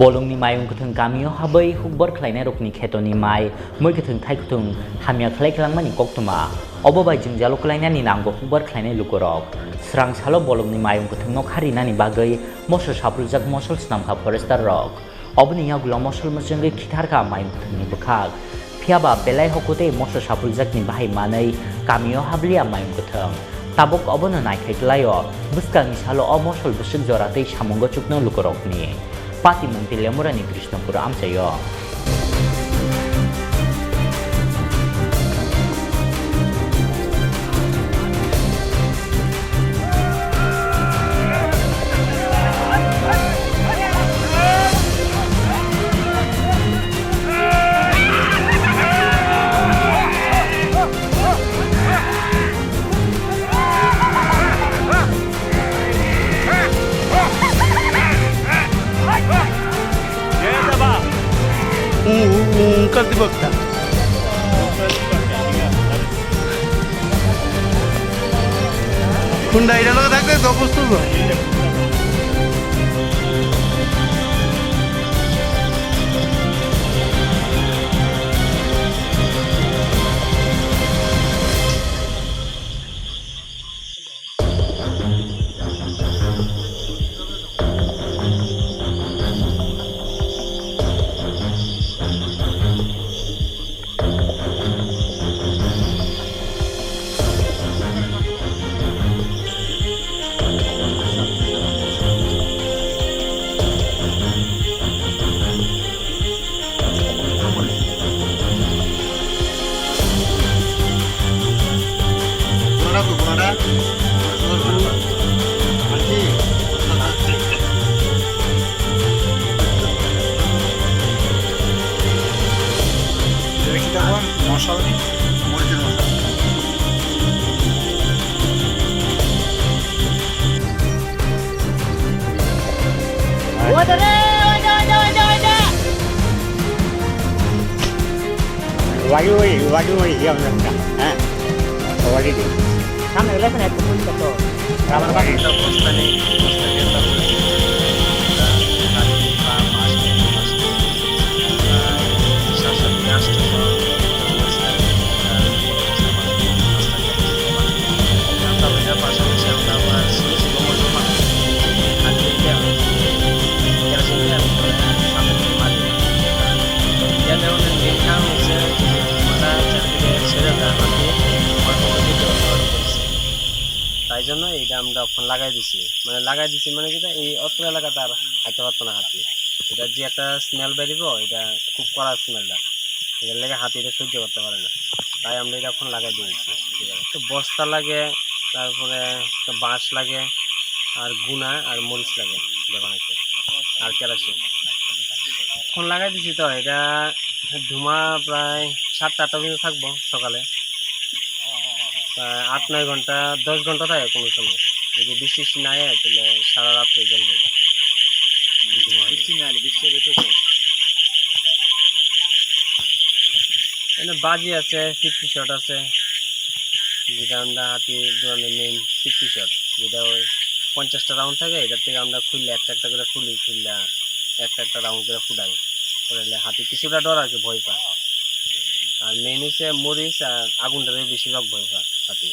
Bolongni mayung kutung kamio habai hukbor khlainai rokni khetoni mai moi kutung thai kutung hamya khlai khlangmani koktuma obo bai jung jalo khlainani nangbo hukbor khlainai lukorok srang salo bolongni mayung kutung no kharinani bagai mosol sapruljak mosol snamkha forester rok oboni yagulo mosol mojongge khitharka mayung kutungni bukhak phiaba belai hokote mosol sapruljak ni bahai manai kamio hablia mayung kutung tabok obono naikhai klayo buskangni salo o mosol busuk joratei samongo chukno lukorokni Pati Mungti Lemurani Krishnapura Amsayo. Kasih bokta. Kunda ida lo takte dopus tu. Waduh, iya benar. Waduh deh. Kami udah pernah kumpul itu. Ramai banget. তাই জন্য এইটা আমরা ওখানে লাগাই দিছি মানে কি এই অত্র এলাকাতে আর খাইতে পারতো না হাতি এটা যে একটা স্মেল বেরিব এটা খুব কড়া স্মেলটা এটার লেগে হাতিটা সহ্য করতে পারে না তাই আমরা এটা এখন লাগাই দিয়েছি তো বস্তা লাগে তারপরে বাঁশ লাগে আর গুনা আর মরিচ লাগে এটা বানাইতে আর কেরাসিন এখন লাগাই দিছি তো এটা ধুমা প্রায় 7-8টা পর্যন্ত থাকবো সকালে 8-9 ঘন্টা 10 ঘন্টা থাকে কোনো সময় যদি বৃষ্টি না হয় তাহলে সারা রাত্রে জ্বলবে এটা এখানে বাজি আছে 50 শট আছে যেটা আমরা হাতি দৌড়ানোর মেইন 50 শট যেটা ওই 50টা রাউন্ড থাকে এটার থেকে আমরা খুললে একটা করে খুললে একটা রাউন্ড করে ফুটাই করলে হাতি কিছুটা ডর আর কি ভয় পায় আর মেইন হচ্ছে মরিচ আর আগুনটারে বেশিরভাগ ভয় পায় হাতি